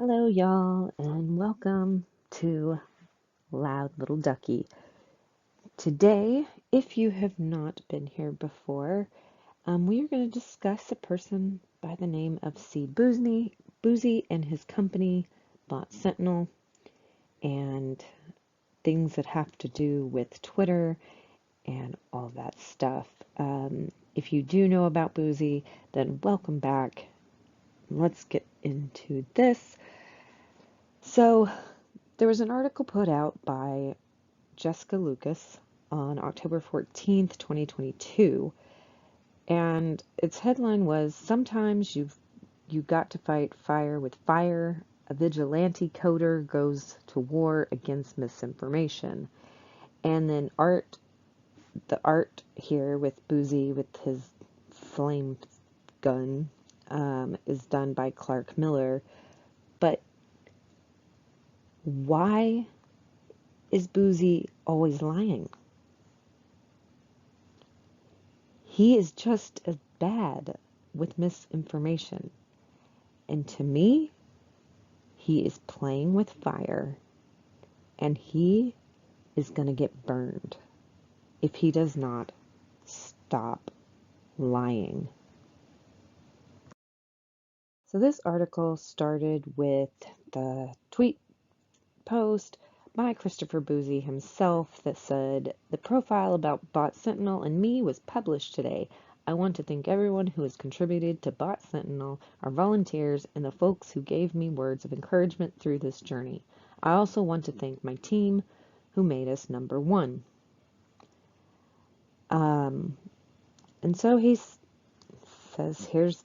Hello, y'all, and welcome to Loud Little Ducky. Today, if you have not been here before, we are going to discuss a person by the name of C. Bouzy and his company, Bot Sentinel, and things that have to do with Twitter and all that stuff. If you do know about Bouzy, then welcome back. Let's get into this. So, there was an article put out by Jessica Lucas on October 14th, 2022, and its headline was "Sometimes you got to fight fire with fire. A vigilante coder goes to war against misinformation." And then the art here with Bouzy with his flame gun is done by Clark Miller. But why is Bouzy always lying? He is just as bad with misinformation. And to me, he is playing with fire, and he is going to get burned if he does not stop lying. So this article started with the tweet post by Christopher Bouzy himself that said, "The profile about Bot Sentinel and me was published today. I want to thank everyone who has contributed to Bot Sentinel, our volunteers, and the folks who gave me words of encouragement through this journey. I also want to thank my team who made us number one." And so he says, here's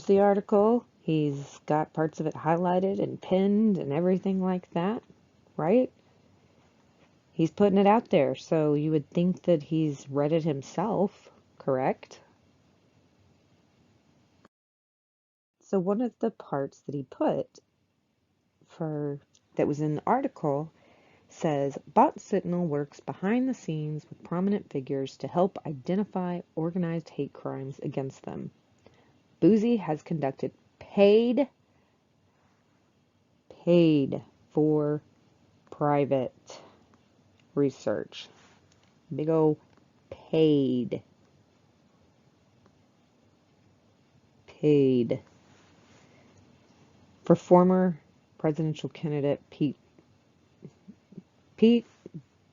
the article. He's got parts of it highlighted and pinned and everything like that, right? He's putting it out there, so you would think that he's read it himself, correct? So one of the parts that he put that was in the article says, "Bot Sentinel works behind the scenes with prominent figures to help identify organized hate crimes against them. Bouzy has conducted paid for private research." Big ol' paid for former presidential candidate Pete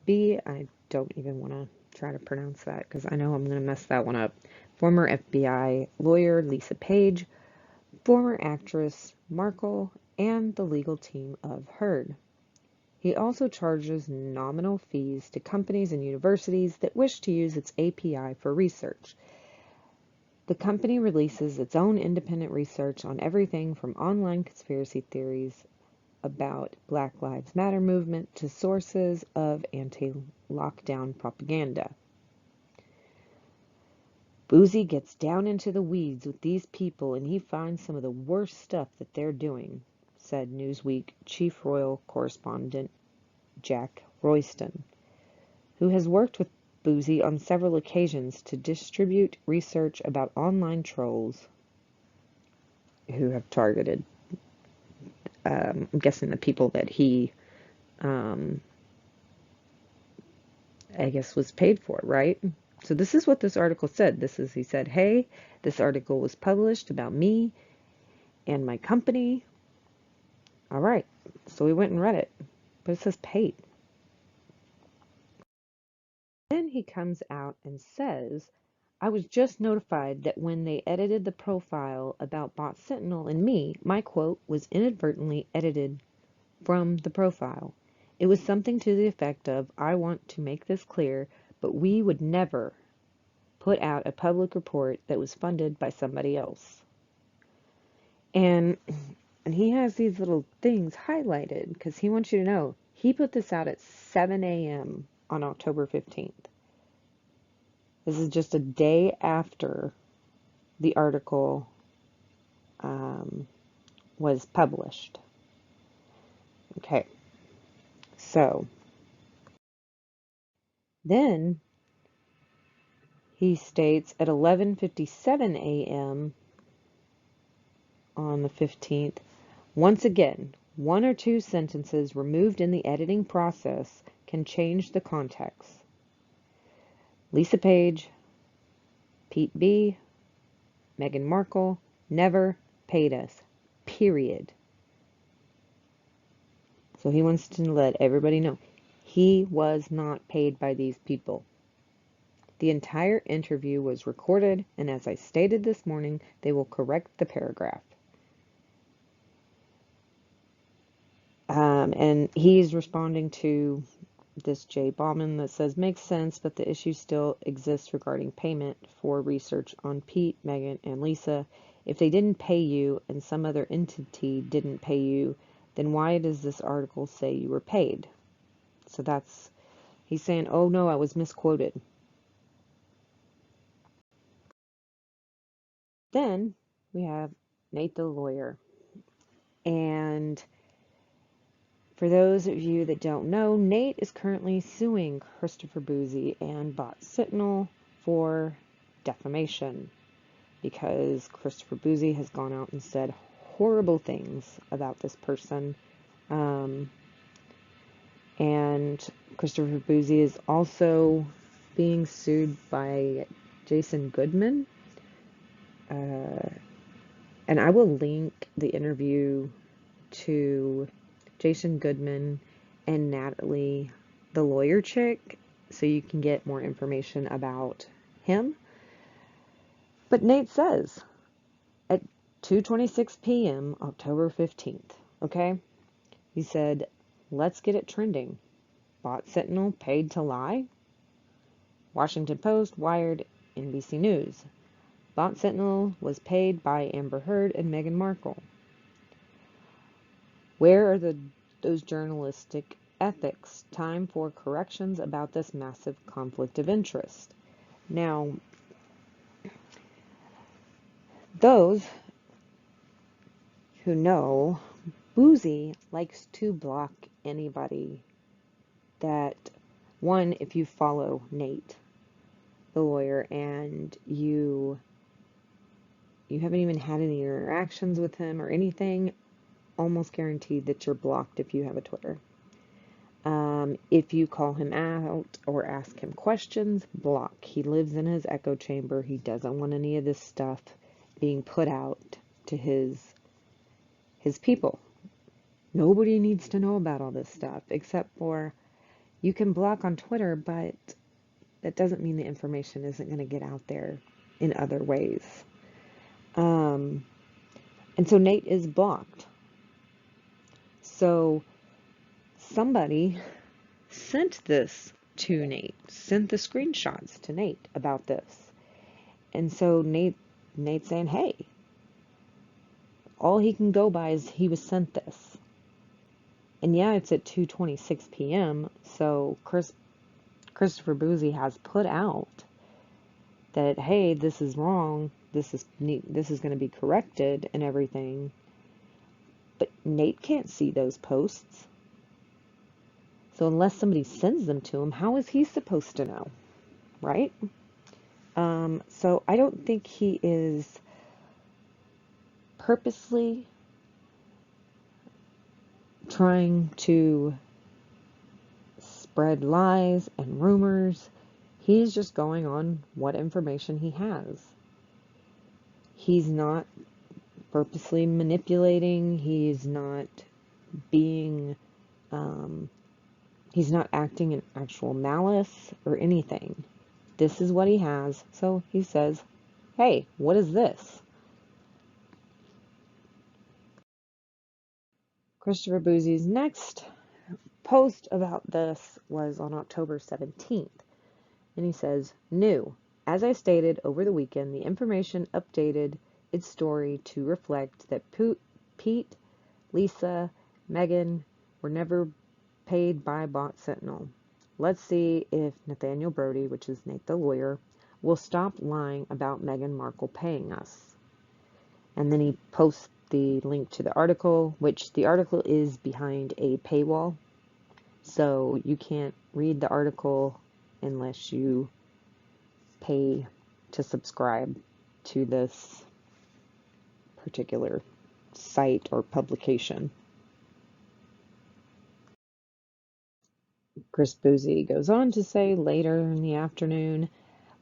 B. I don't even want to try to pronounce that because I know I'm going to mess that one up. Former FBI lawyer Lisa Page, former actress Markle, and the legal team of Heard. He also charges nominal fees to companies and universities that wish to use its API for research. The company releases its own independent research on everything from online conspiracy theories about Black Lives Matter movement to sources of anti-lockdown propaganda. Bouzy gets down into the weeds with these people and he finds some of the worst stuff that they're doing, said Newsweek chief royal correspondent Jack Royston, who has worked with Bouzy on several occasions to distribute research about online trolls who have targeted, I'm guessing the people that he, I guess, was paid for, right? So this is what this article said. He said, "Hey, this article was published about me and my company." All right, so we went and read it, but it says paid. Then he comes out and says, "I was just notified that when they edited the profile about Bot Sentinel and me, my quote was inadvertently edited from the profile. It was something to the effect of, 'I want to make this clear, but we would never put out a public report that was funded by somebody else.'" And he has these little things highlighted because he wants you to know he put this out at 7 a.m. on October 15th. This is just a day after the article was published. Okay, so then he states at 11:57 a.m. on the 15th, "Once again, One or two sentences removed in the editing process can change the context. Lisa Page, Pete B, Meghan Markle never paid us. Period. So he wants to let everybody know he was not paid by these people. The entire interview was recorded, and as I stated this morning, they will correct the paragraph. And he's responding to this Jay Bauman that says, makes sense, but the issue still exists regarding payment for research on Pete, Meghan, and Lisa. If they didn't pay you and some other entity didn't pay you, then why does this article say you were paid? So he's saying, oh no, I was misquoted. Then we have Nate the lawyer. And for those of you that don't know, Nate is currently suing Christopher Bouzy and Bot Sentinel for defamation because Christopher Bouzy has gone out and said horrible things about this person. And Christopher Bouzy is also being sued by Jason Goodman. And I will link the interview to Jason Goodman and Natalie, the lawyer chick, so you can get more information about him. But Nate says at 2:26 p.m. October 15th, okay? He said, let's get it trending. Bot Sentinel paid to lie? Washington Post, Wired, NBC News. Bot Sentinel was paid by Amber Heard and Meghan Markle. Where are those journalistic ethics? Time for corrections about this massive conflict of interest. Now, those who know, Bouzy likes to block anybody that, one, if you follow Nate, the lawyer, and you haven't even had any interactions with him or anything, almost guaranteed that you're blocked if you have a Twitter. If you call him out or ask him questions, block. He lives in his echo chamber. He doesn't want any of this stuff being put out to his people. Nobody needs to know about all this stuff, except for you can block on Twitter, but that doesn't mean the information isn't going to get out there in other ways. And so Nate is blocked. So somebody sent this to Nate, sent the screenshots to Nate about this. And so Nate's saying, hey, all he can go by is he was sent this. And yeah, it's at 2:26 p.m. So Christopher Bouzy has put out that, hey, this is wrong. This is going to be corrected and everything. But Nate can't see those posts. So unless somebody sends them to him, how is he supposed to know? Right? So I don't think he is purposely trying to spread lies and rumors. He's just going on what information he has. He's not purposely manipulating. He's not being, he's not acting in actual malice or anything. This is what he has. So he says, hey, what is this? Christopher Bouzy's next post about this was on October 17th. And he says, new. As I stated over the weekend, the information updated its story to reflect that Pete, Lisa, Meghan were never paid by Bot Sentinel. Let's see if Nathaniel Brody, which is Nate the lawyer, will stop lying about Meghan Markle paying us. And then he posts the link to the article, which the article is behind a paywall. So you can't read the article unless you pay to subscribe to this particular site or publication. Chris Bouzy goes on to say later in the afternoon,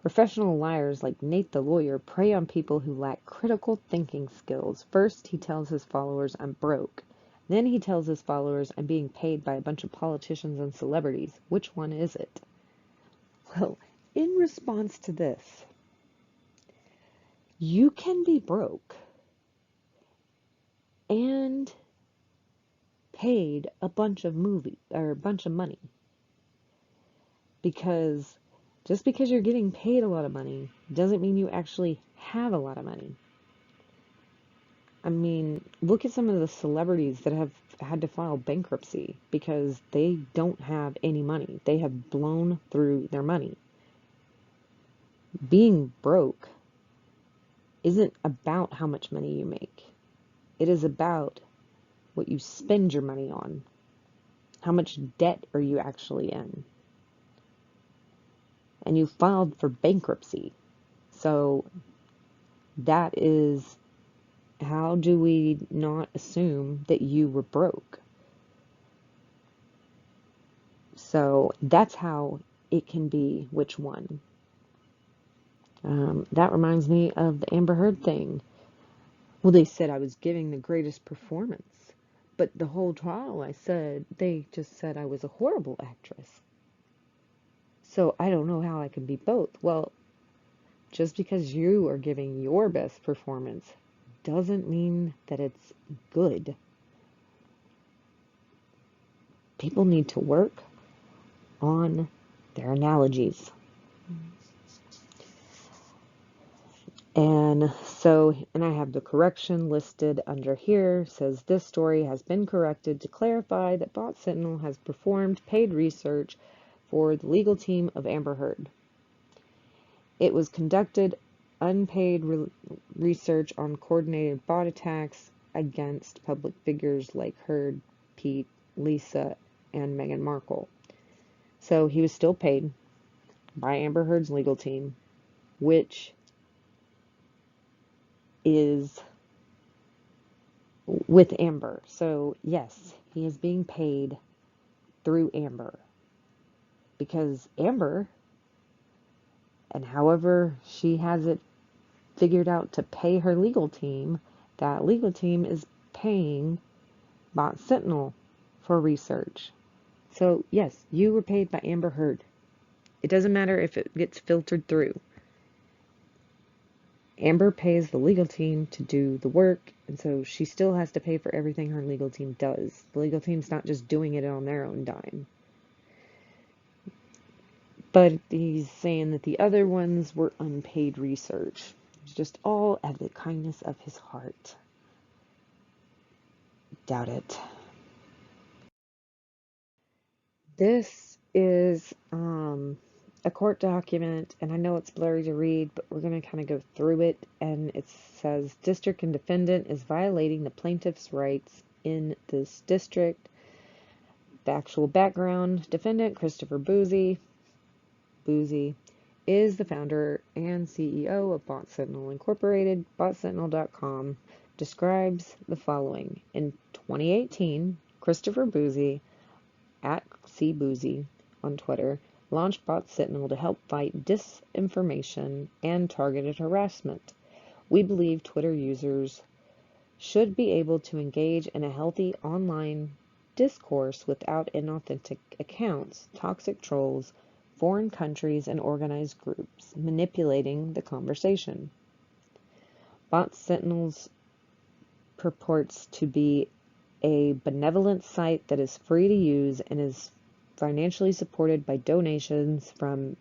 professional liars like Nate the lawyer prey on people who lack critical thinking skills. First, he tells his followers, I'm broke. Then he tells his followers, I'm being paid by a bunch of politicians and celebrities. Which one is it? Well, in response to this, you can be broke and paid a bunch of money, because just because you're getting paid a lot of money doesn't mean you actually have a lot of money. I mean, look at some of the celebrities that have had to file bankruptcy because they don't have any money. They have blown through their money. Being broke isn't about how much money you make. It is about what you spend your money on. How much debt are you actually in? And you filed for bankruptcy. So that is, how do we not assume that you were broke? So that's how it can be which one. That reminds me of the Amber Heard thing. Well, they said I was giving the greatest performance, but the whole trial they just said I was a horrible actress. So I don't know how I can be both. Well, just because you are giving your best performance doesn't mean that it's good. People need to work on their analogies. And I have the correction listed under here. Says this story has been corrected to clarify that Bot Sentinel has performed paid research for the legal team of Amber Heard. It was conducted unpaid research on coordinated bot attacks against public figures like Heard, Pete, Lisa, and Meghan Markle. So he was still paid by Amber Heard's legal team, which is with Amber. So yes, he is being paid through Amber, because Amber, and however she has it figured out to pay her legal team, that legal team is paying Bot Sentinel for research. So yes, you were paid by Amber Heard. It doesn't matter if it gets filtered through. Amber pays the legal team to do the work, and so she still has to pay for everything her legal team does. The legal team's not just doing it on their own dime. But he's saying that the other ones were unpaid research. It's just all out of the kindness of his heart. Doubt it. This is a court document, and I know it's blurry to read, but we're going to kind of go through it. And it says, district and defendant is violating the plaintiff's rights in this district. The actual background: defendant Christopher Bouzy is the founder and CEO of Bot Sentinel Incorporated. BotSentinel.com describes the following. In 2018, Christopher Bouzy, at cbouzy on Twitter, launched Bot Sentinel to help fight disinformation and targeted harassment. We believe Twitter users should be able to engage in a healthy online discourse without inauthentic accounts, toxic trolls, foreign countries, and organized groups manipulating the conversation. Bot Sentinels purports to be a benevolent site that is free to use and is financially supported by donations from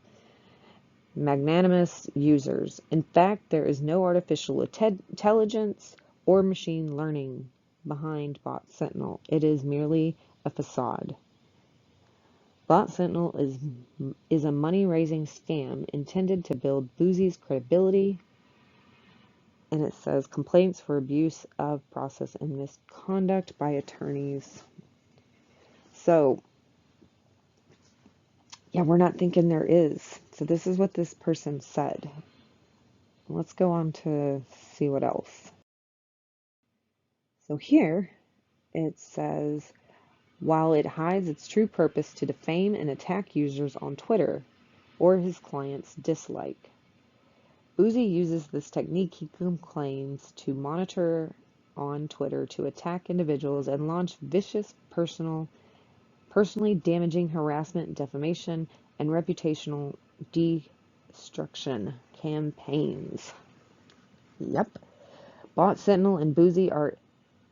magnanimous users. In fact, there is no artificial intelligence or machine learning behind Bot Sentinel. It is merely a facade. Bot Sentinel is a money-raising scam intended to build Bouzy's credibility, and it says complaints for abuse of process and misconduct by attorneys. So, yeah, we're not thinking there is. So this is what this person said. Let's go on to see what else. So here it says, while it hides its true purpose to defame and attack users on Twitter or his clients dislike. Bouzy uses this technique, he complains, to monitor on Twitter to attack individuals and launch vicious personally damaging harassment, defamation, and reputational destruction campaigns. Yep. Bot Sentinel and Bouzy are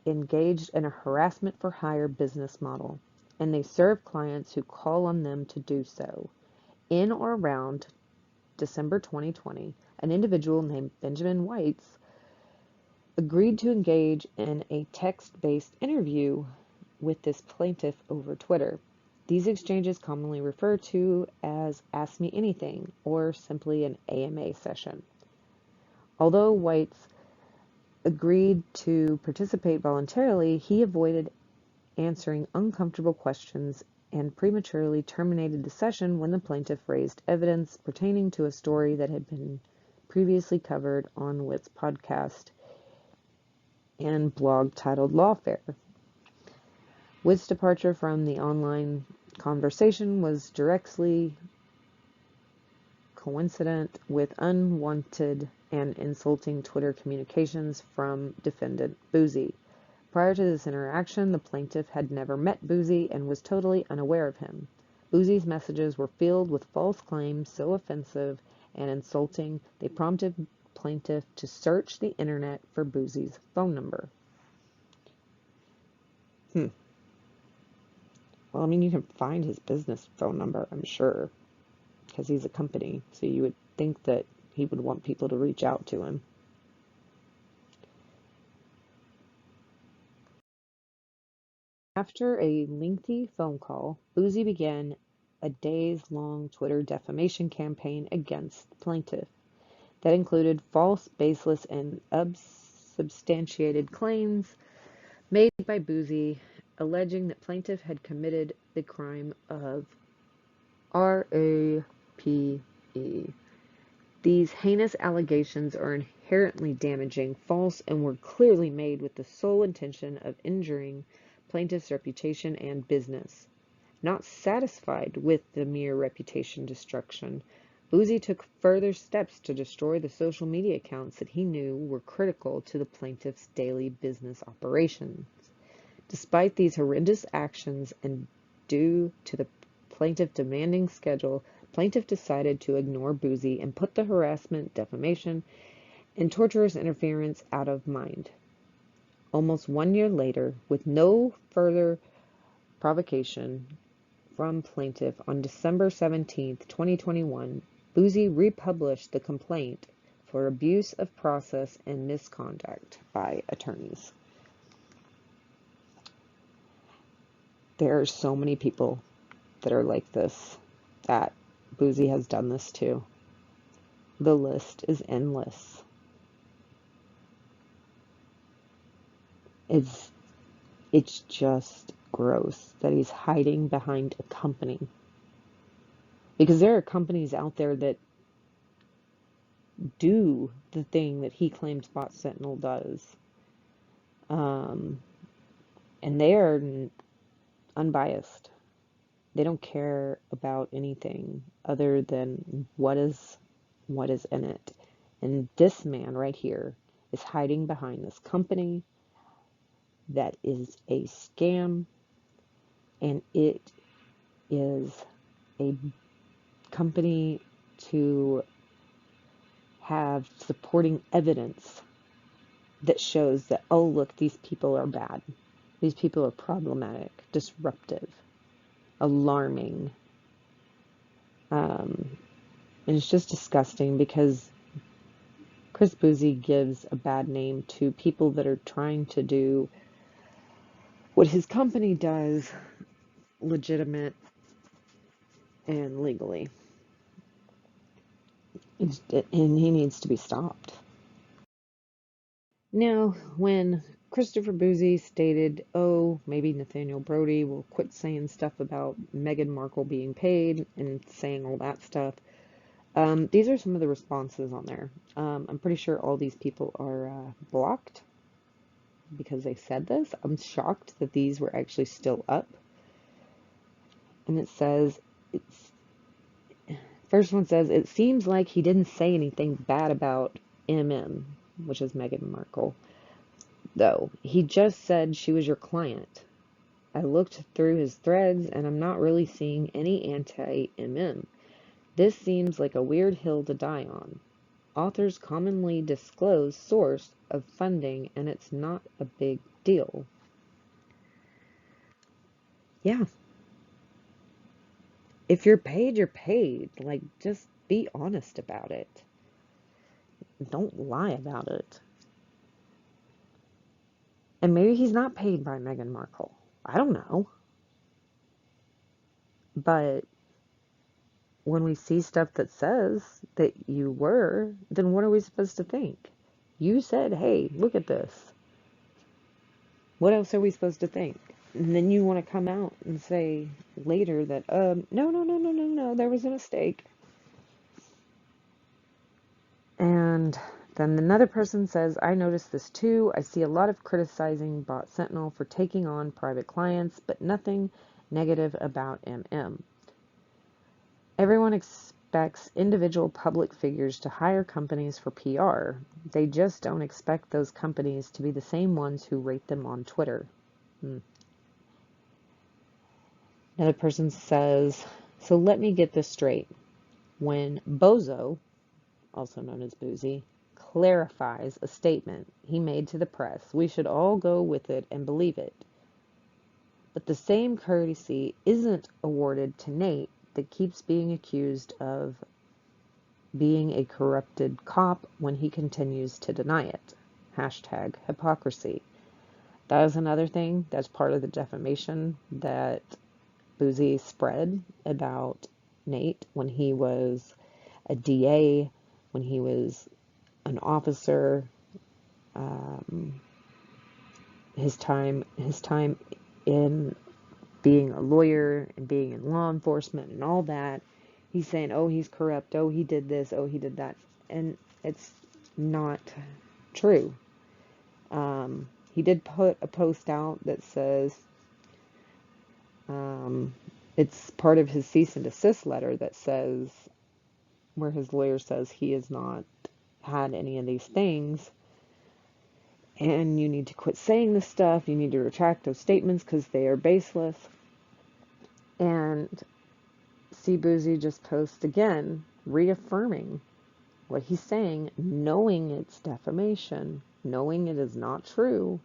engaged in a harassment for hire business model, and they serve clients who call on them to do so. In or around December 2020, an individual named Benjamin Whites agreed to engage in a text-based interview with this plaintiff over Twitter. These exchanges commonly referred to as Ask Me Anything or simply an AMA session. Although Whites agreed to participate voluntarily, he avoided answering uncomfortable questions and prematurely terminated the session when the plaintiff raised evidence pertaining to a story that had been previously covered on Witt's podcast and blog titled Lawfare. Witt's departure from the online conversation was directly coincident with unwanted and insulting Twitter communications from defendant Bouzy. Prior to this interaction, the plaintiff had never met Bouzy and was totally unaware of him. Bouzy's messages were filled with false claims so offensive and insulting they prompted the plaintiff to search the internet for Bouzy's phone number. Well, I mean, you can find his business phone number, I'm sure, because he's a company, so you would think that he would want people to reach out to him. After a lengthy phone call, Bouzy began a days-long Twitter defamation campaign against the plaintiff that included false, baseless, and unsubstantiated claims made by Bouzy, alleging that plaintiff had committed the crime of RAPE. These heinous allegations are inherently damaging, false, and were clearly made with the sole intention of injuring plaintiff's reputation and business. Not satisfied with the mere reputation destruction, Bouzy took further steps to destroy the social media accounts that he knew were critical to the plaintiff's daily business operations. Despite these horrendous actions and due to the plaintiff demanding schedule, plaintiff decided to ignore Bouzy and put the harassment, defamation, and torturous interference out of mind. Almost 1 year later, with no further provocation from plaintiff, on December 17, 2021, Bouzy republished the complaint for abuse of process and misconduct by attorneys. There are so many people that are like this, that Bouzy has done this to. The list is endless. It's just gross that he's hiding behind a company. Because there are companies out there that do the thing that he claims Bot Sentinel does. And they are unbiased. They don't care about anything other than what is in it. And this man right here is hiding behind this company that is a scam, and it is a company to have supporting evidence that shows that, oh, look, these people are bad. These people are problematic, disruptive, alarming. And it's just disgusting because Chris Bouzy gives a bad name to people that are trying to do what his company does, legitimate and legally. And he needs to be stopped. Now, when Christopher Bouzy stated, oh, maybe Nathaniel Brody will quit saying stuff about Meghan Markle being paid and saying all that stuff, these are some of the responses on there. I'm pretty sure all these people are blocked because they said this. I'm shocked that these were actually still up. And it says, first one says, it seems like he didn't say anything bad about MM, which is Meghan Markle, though. He just said she was your client. I looked through his threads and I'm not really seeing any anti-MM. This seems like a weird hill to die on. Authors commonly disclose source of funding and it's not a big deal. Yeah. If you're paid, you're paid. Like, just be honest about it. Don't lie about it. And maybe he's not paid by Meghan Markle. I don't know. But when we see stuff that says that you were, then what are we supposed to think? You said, hey, look at this. What else are we supposed to think? And then you want to come out and say later that, no, there was a mistake. And then another person says, I noticed this too. I see a lot of criticizing Bot Sentinel for taking on private clients, but nothing negative about MM. Everyone expects individual public figures to hire companies for PR. They just don't expect those companies to be the same ones who rate them on Twitter. Another person says, so let me get this straight. When Bozo, also known as Bouzy, clarifies a statement he made to the press, we should all go with it and believe it. But the same courtesy isn't awarded to Nate that keeps being accused of being a corrupted cop when he continues to deny it. Hashtag hypocrisy. That is another thing that's part of the defamation that Bouzy spread about Nate when he was a DA, when he was an officer, his time in being a lawyer and being in law enforcement and all that. He's saying, oh, he's corrupt, oh, he did this, oh, he did that. And it's not true. He did put a post out that says, it's part of his cease and desist letter that says, where his lawyer says he has not had any of these things, and you need to quit saying this stuff, you need to retract those statements because they are baseless. And C. Bouzy just posts again, reaffirming what he's saying, knowing it's defamation, knowing it is not true,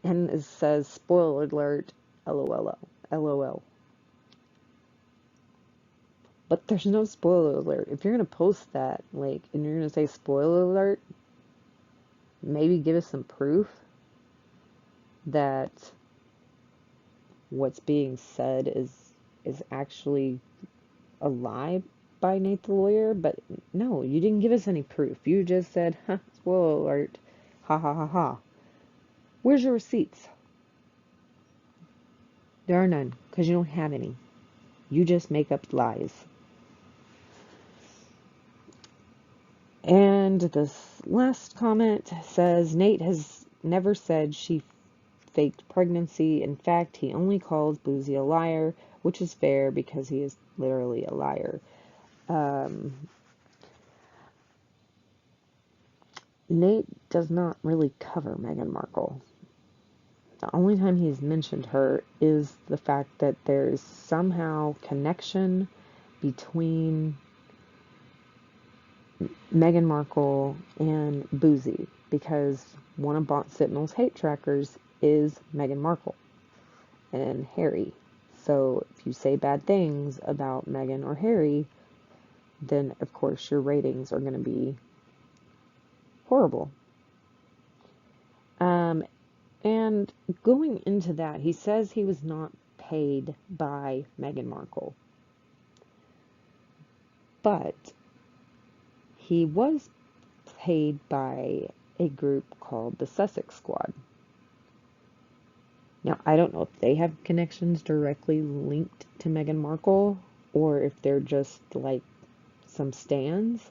and it says, spoiler alert, LOL, LOL. But there's no spoiler alert. If you're going to post that, like, and you're going to say spoiler alert, maybe give us some proof that what's being said is actually a lie by Nate the lawyer. But no, you didn't give us any proof. You just said, huh, spoiler alert, ha ha ha ha. Where's your receipts? There are none, because you don't have any. You just make up lies. And this last comment says, Nate has never said she faked pregnancy. In fact, he only calls Bouzy a liar, which is fair because he is literally a liar. Nate does not really cover Meghan Markle. The only time he's mentioned her is the fact that there is somehow connection between Meghan Markle and Bouzy, because one of Bot Sentinel's hate trackers is Meghan Markle and Harry. So if you say bad things about Meghan or Harry, then of course your ratings are going to be horrible. And going into that, he says he was not paid by Meghan Markle, but he was paid by a group called the Sussex Squad. Now, I don't know if they have connections directly linked to Meghan Markle or if they're just like some stands,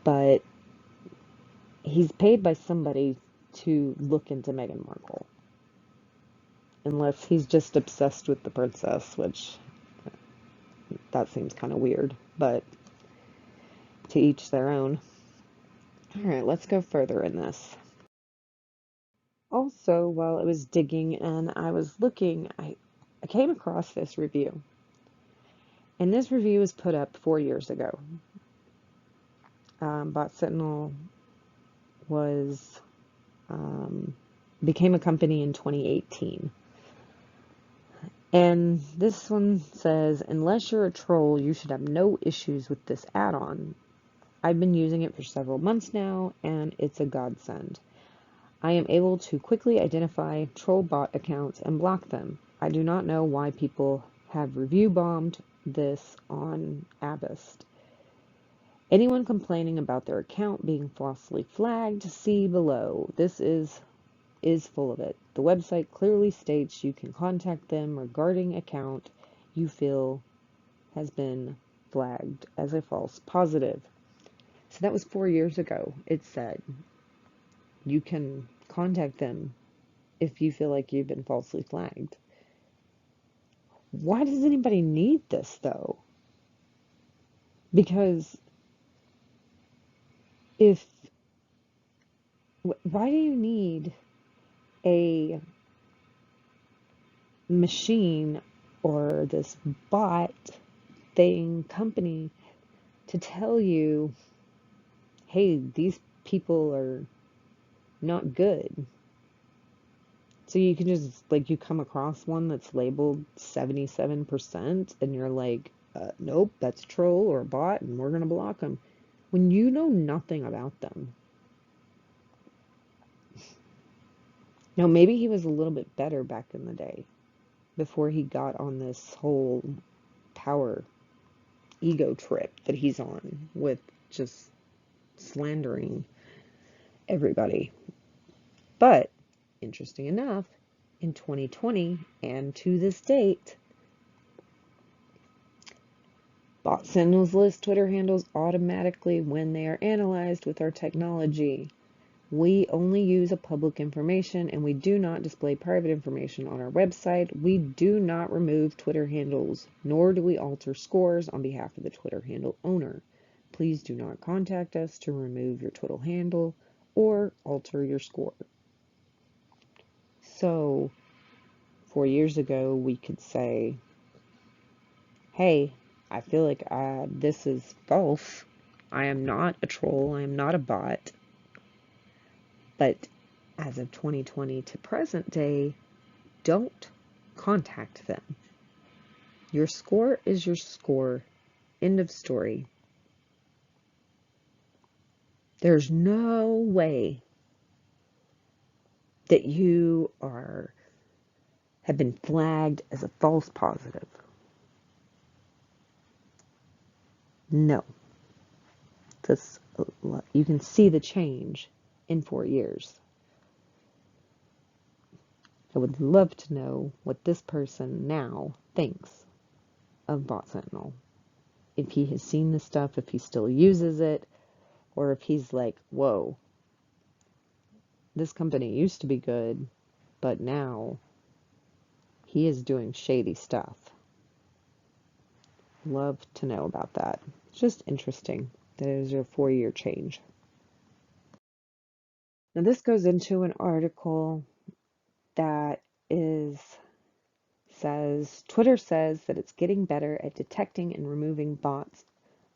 but he's paid by somebody to look into Meghan Markle. unless he's just obsessed with the princess, which that seems kind of weird, but to each their own. All right, let's go further in this. Also, while I was digging and I was looking, I came across this review. And this review was put up 4 years ago. Bot Sentinel was became a company in 2018. And this one says, unless you're a troll, you should have no issues with this add-on. I've been using it for several months now, and it's a godsend. I am able to quickly identify troll bot accounts and block them. I do not know why people have review bombed this on Abist. Anyone complaining about their account being falsely flagged, see below. This is full of it. The website clearly states you can contact them regarding account you feel has been flagged as a false positive. So that was 4 years ago. It said you can contact them if you feel like you've been falsely flagged. Why does anybody need this though? Because why do you need a machine or this bot thing company to tell you, hey, these people are not good? So you can just, like, you come across one that's labeled 77% and you're like, nope, that's a troll or a bot and we're going to block them. When you know nothing about them. Now, maybe he was a little bit better back in the day before he got on this whole power ego trip that he's on with just slandering everybody. But, interesting enough, in 2020 and to this date, Bot Sentinels list Twitter handles automatically when they are analyzed with our technology. We only use a public information and we do not display private information on our website. We do not remove Twitter handles, nor do we alter scores on behalf of the Twitter handle owner. Please do not contact us to remove your Twitter handle or alter your score. So, 4 years ago, we could say, hey, I feel like this is false. I am not a troll. I am not a bot. But as of 2020 to present day, don't contact them. Your score is your score. End of story. There's no way that you have been flagged as a false positive. No. You can see the change in 4 years. I would love to know what this person now thinks of Bot Sentinel. If he has seen this stuff, if he still uses it, or if he's like, whoa, this company used to be good, but now he is doing shady stuff. Love to know about that. It's just interesting that it is a 4-year change. Now this goes into an article that says Twitter says that it's getting better at detecting and removing bots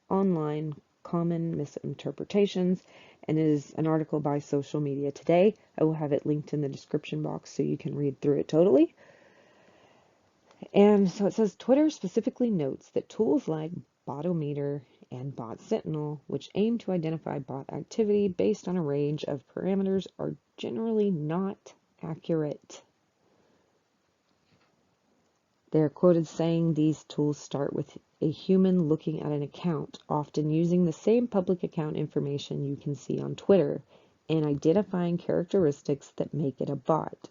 online, common misinterpretations, and it is an article by Social Media Today. I will have it linked in the description box so you can read through it totally. And so it says Twitter specifically notes that tools like Botometer and Bot Sentinel, which aim to identify bot activity based on a range of parameters, are generally not accurate. They are quoted saying these tools start with a human looking at an account, often using the same public account information you can see on Twitter, and identifying characteristics that make it a bot.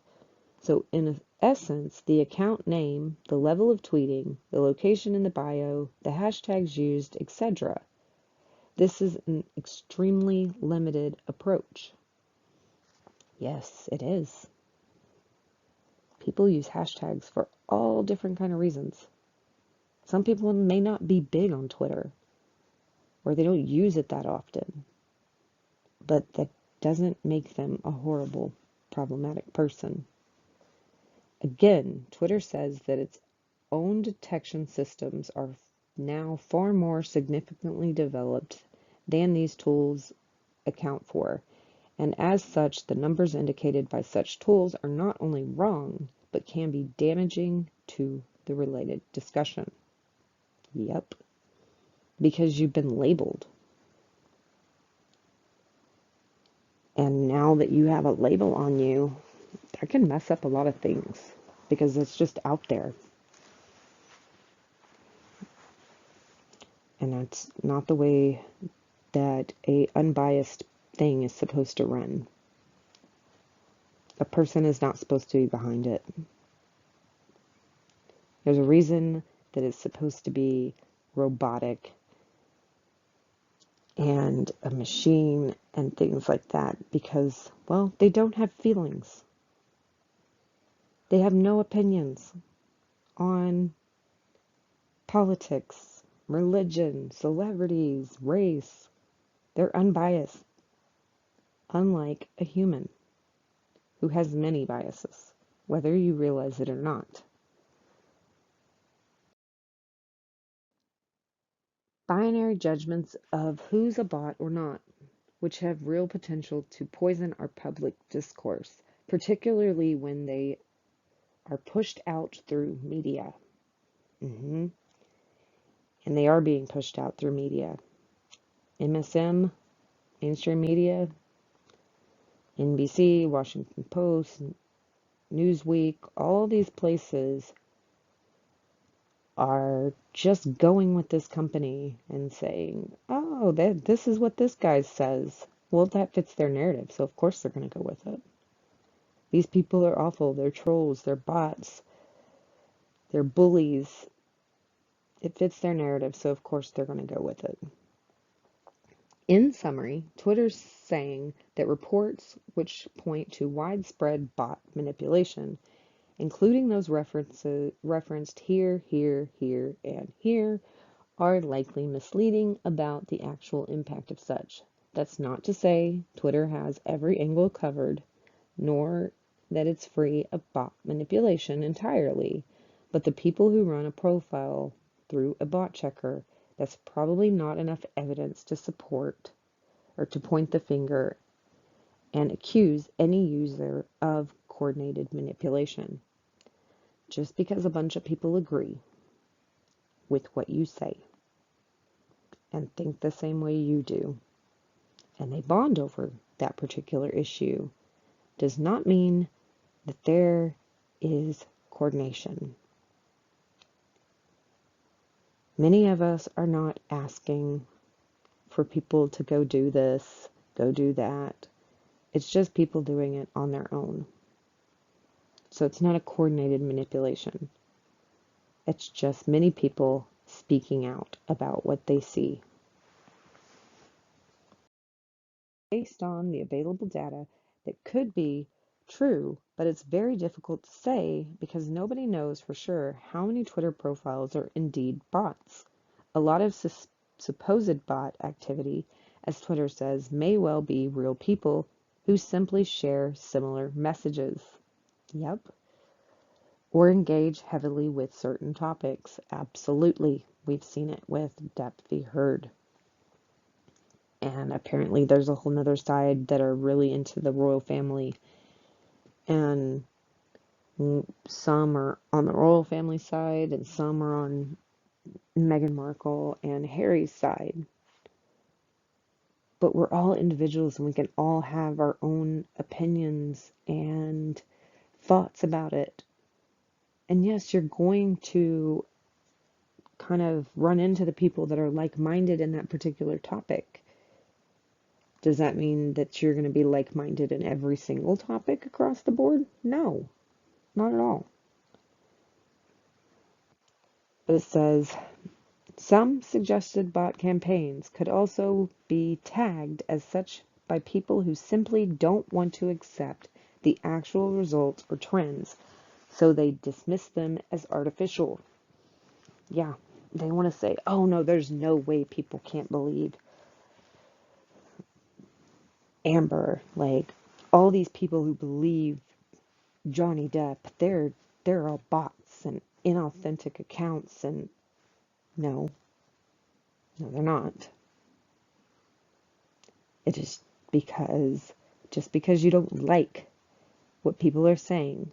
So in essence, the account name, the level of tweeting, the location in the bio, the hashtags used, etc. This is an extremely limited approach. Yes, it is. People use hashtags for all different kind of reasons. Some people may not be big on Twitter, or they don't use it that often, but that doesn't make them a horrible, problematic person. Again, Twitter says that its own detection systems are now far more significantly developed than these tools account for, and as such, the numbers indicated by such tools are not only wrong, but can be damaging to the related discussion. Yep, because you've been labeled. And now that you have a label on you, that can mess up a lot of things because it's just out there. And that's not the way that a unbiased thing is supposed to run. A person is not supposed to be behind it. There's a reason that it's supposed to be robotic and a machine and things like that because, well, they don't have feelings. They have no opinions on politics, religion, celebrities, race. They're unbiased, unlike a human who has many biases, whether you realize it or not. Binary judgments of who's a bot or not, which have real potential to poison our public discourse, particularly when they are pushed out through media. And they are being pushed out through media. MSM, mainstream media, NBC, Washington Post, Newsweek, all these places are just going with this company and saying, oh, this is what this guy says. Well, that fits their narrative, so of course they're going to go with it. These people are awful. They're trolls. They're bots. They're bullies. It fits their narrative, so of course they're going to go with it. In summary, Twitter's saying that reports which point to widespread bot manipulation, including those referenced here, and here, are likely misleading about the actual impact of such. That's not to say Twitter has every angle covered, nor that it's free of bot manipulation entirely, but the people who run a profile through a bot checker, that's probably not enough evidence to support or to point the finger and accuse any user of coordinated manipulation. Just because a bunch of people agree with what you say and think the same way you do, and they bond over that particular issue, does not mean that there is coordination. Many of us are not asking for people to go do this, go do that. It's just people doing it on their own. So it's not a coordinated manipulation. It's just many people speaking out about what they see. Based on the available data that could be true, but it's very difficult to say because nobody knows for sure how many Twitter profiles are indeed bots. A lot of supposed bot activity, as Twitter says, may well be real people who simply share similar messages. Yep. Or engage heavily with certain topics. Absolutely. We've seen it with Depth v. Heard. And apparently there's a whole nother side that are really into the royal family. And some are on the royal family side and some are on Meghan Markle and Harry's side. But we're all individuals and we can all have our own opinions and thoughts about it. And yes, you're going to kind of run into the people that are like-minded in that particular topic. Does that mean that you're going to be like-minded in every single topic across the board? No, not at all. But it says, some suggested bot campaigns could also be tagged as such by people who simply don't want to accept the actual results or trends, so they dismiss them as artificial. Yeah, they want to say, oh no, there's no way people can't believe Amber. Like, all these people who believe Johnny Depp, they're all bots and inauthentic accounts, and no, no, they're not. It is because just because you don't like what people are saying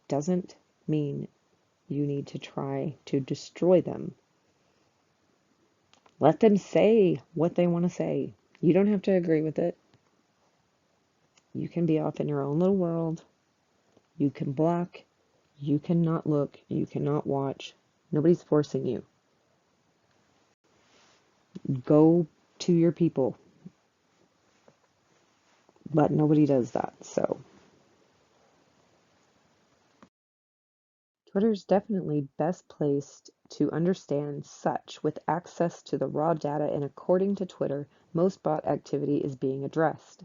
doesn't mean you need to try to destroy them. Let them say what they want to say. You don't have to agree with it. You can be off in your own little world. You can block. You cannot look. You cannot watch. Nobody's forcing you. Go to your people. But nobody does that. So Twitter is definitely best placed to understand such with access to the raw data, and according to Twitter, most bot activity is being addressed.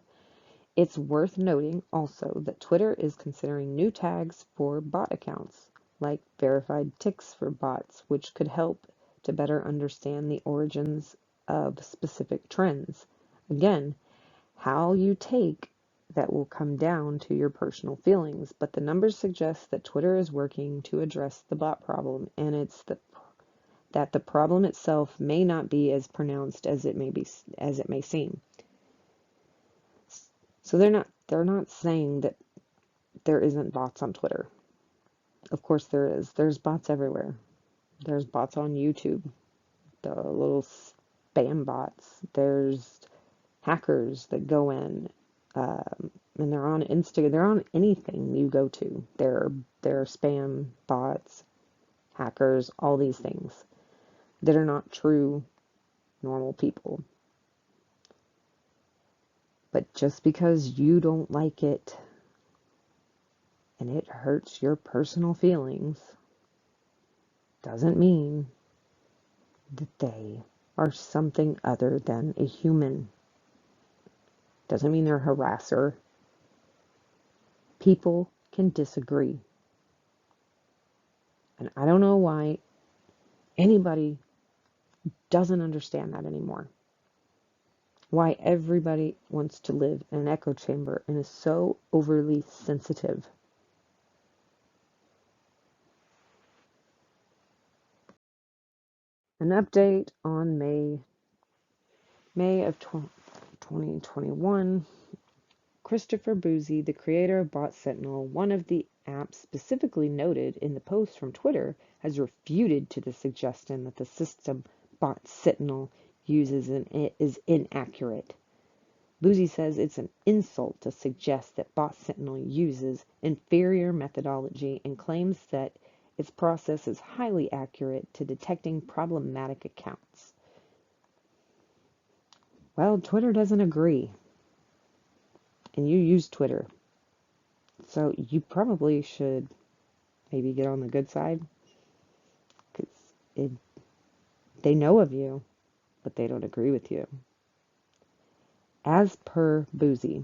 It's worth noting also that Twitter is considering new tags for bot accounts, like verified ticks for bots, which could help to better understand the origins of specific trends. Again, how you take that will come down to your personal feelings, but the numbers suggest that Twitter is working to address the bot problem, and that the problem itself may not be as pronounced as it may seem. So they're not saying that there isn't bots on Twitter. Of course there is. There's bots everywhere. There's bots on YouTube, the little spam bots. There's hackers that go in, and they're on Instagram. They're on anything you go to. They're spam bots, hackers, all these things that are not true normal people. But just because you don't like it and it hurts your personal feelings doesn't mean that they are something other than a human. Doesn't mean they're a harasser. People can disagree. And I don't know why anybody doesn't understand that anymore. Why everybody wants to live in an echo chamber and is so overly sensitive. An update on May of 2021. Christopher Bouzy, the creator of Bot Sentinel, one of the apps specifically noted in the post from Twitter, has refuted to the suggestion that the system Bot Sentinel uses is inaccurate. Bouzy says it's an insult to suggest that Bot Sentinel uses inferior methodology, and claims that its process is highly accurate to detecting problematic accounts. Well, Twitter doesn't agree, and you use Twitter, so you probably should maybe get on the good side, because they know of you, but they don't agree with you. As per Bouzy,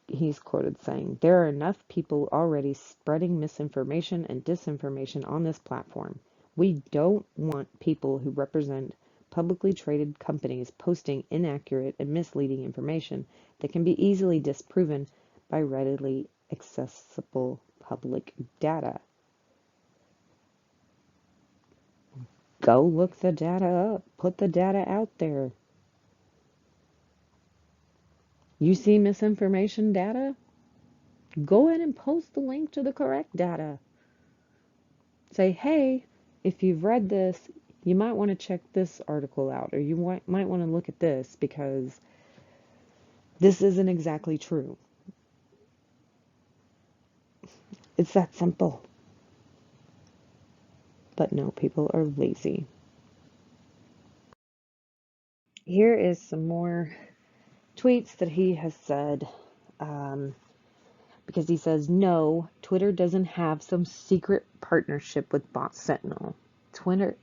he's quoted saying, "There are enough people already spreading misinformation and disinformation on this platform. We don't want people who represent publicly traded companies posting inaccurate and misleading information that can be easily disproven by readily accessible public data." Go look the data up. Put the data out there. You see misinformation data? Go ahead and post the link to the correct data. Say, hey, if you've read this, you might want to check this article out, or you might want to look at this because this isn't exactly true. It's that simple. But no, people are lazy. Here is some more tweets that he has said. Because he says, no, Twitter doesn't have some secret partnership with Bot Sentinel. Twitter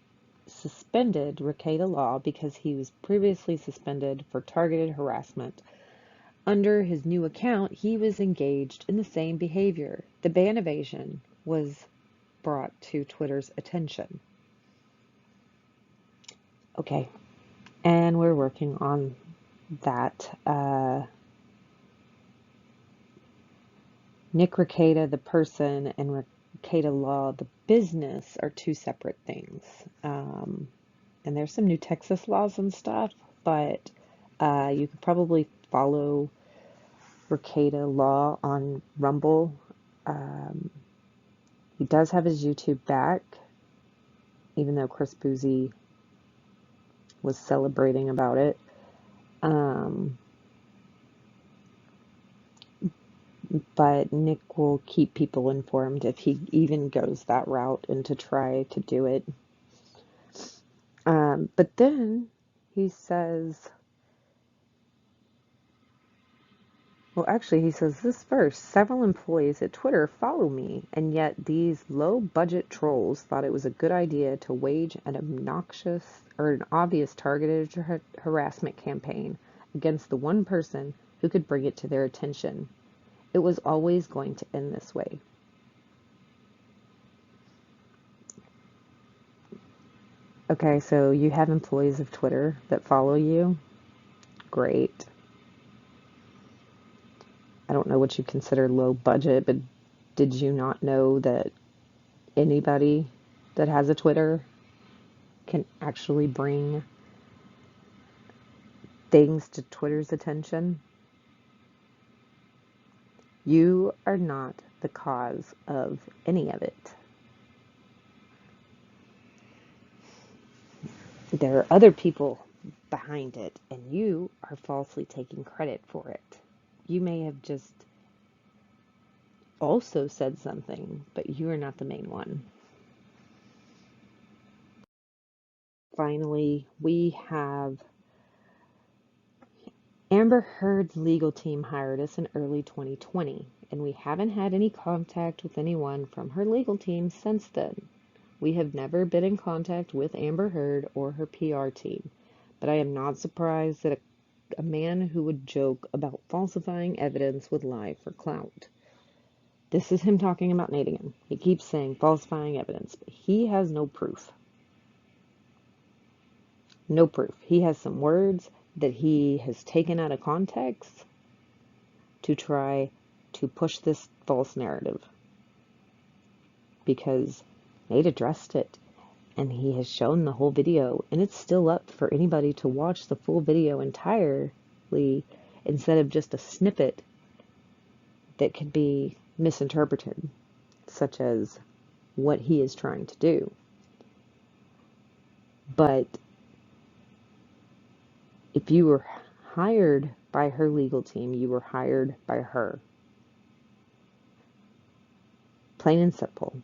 suspended Rekieta Law because he was previously suspended for targeted harassment Under his new account, he was engaged in the same behavior. The ban evasion was brought to Twitter's attention. Okay, and we're working on that. Nick Rekieta, the person, and Rekieta Law, the business, are two separate things. And there's some new Texas laws and stuff, but you could probably follow Rekieta Law on Rumble. He does have his YouTube back, even though Chris Bouzy was celebrating about it. But Nick will keep people informed if he even goes that route and to try to do it. But then he says, well, actually, he says this first. Several employees at Twitter follow me, and yet these low-budget trolls thought it was a good idea to wage an obnoxious or an obvious targeted harassment campaign against the one person who could bring it to their attention. It was always going to end this way. Okay, so you have employees of Twitter that follow you. Great. I don't know what you consider low budget, but did you not know that anybody that has a Twitter can actually bring things to Twitter's attention? You are not the cause of any of it. There are other people behind it, and you are falsely taking credit for it. You may have just also said something, but you are not the main one. Finally, we have Amber Heard's legal team hired us in early 2020, and we haven't had any contact with anyone from her legal team since then. We have never been in contact with Amber Heard or her PR team, but I am not surprised that a man who would joke about falsifying evidence would lie for clout. This is him talking about Nadigan. He keeps saying falsifying evidence, but he has no proof. No proof. He has some words that he has taken out of context to try to push this false narrative. Because Nate addressed it, and he has shown the whole video, and it's still up for anybody to watch the full video entirely instead of just a snippet that could be misinterpreted, such as what he is trying to do. But if you were hired by her legal team, you were hired by her. Plain and simple.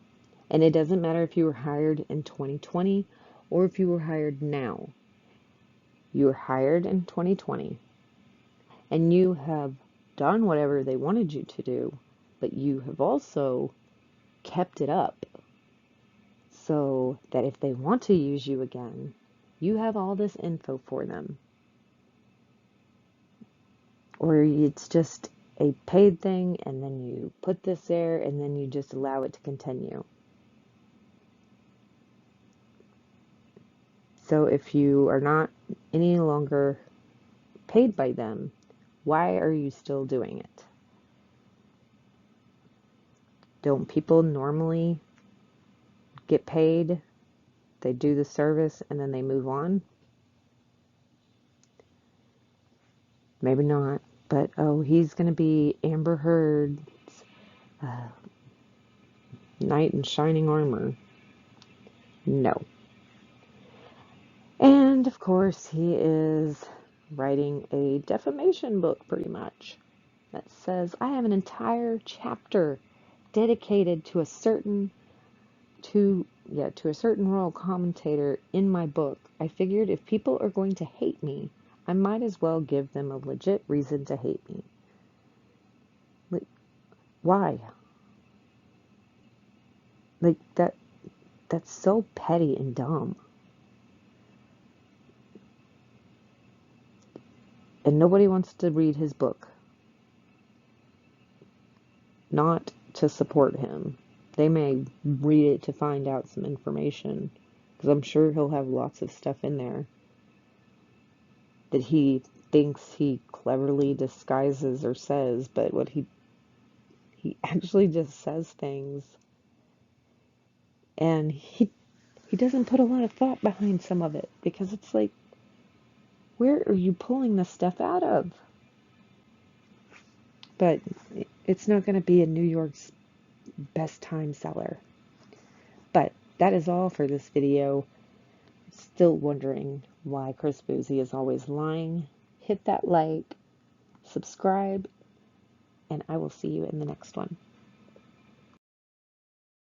And it doesn't matter if you were hired in 2020 or if you were hired now. You were hired in 2020 and you have done whatever they wanted you to do, but you have also kept it up so that if they want to use you again, you have all this info for them. Or it's just a paid thing and then you put this there and then you just allow it to continue. So if you are not any longer paid by them, why are you still doing it? Don't people normally get paid? They do the service and then they move on? Maybe not, but oh, he's going to be Amber Heard's knight in shining armor. No. And of course, he is writing a defamation book pretty much that says, I have an entire chapter dedicated to a certain royal commentator in my book. I figured if people are going to hate me, I might as well give them a legit reason to hate me. Like, why? Like that's so petty and dumb. And nobody wants to read his book. not to support him. They may read it to find out some information, because I'm sure he'll have lots of stuff in there that he thinks he cleverly disguises or says, but what he actually just says things, and he doesn't put a lot of thought behind some of it, because it's like, where are you pulling this stuff out of? But it's not going to be in New York's best time seller. But that is all for this video. Still wondering why Chris Bouzy is always lying? Hit that like, subscribe, and I will see you in the next one.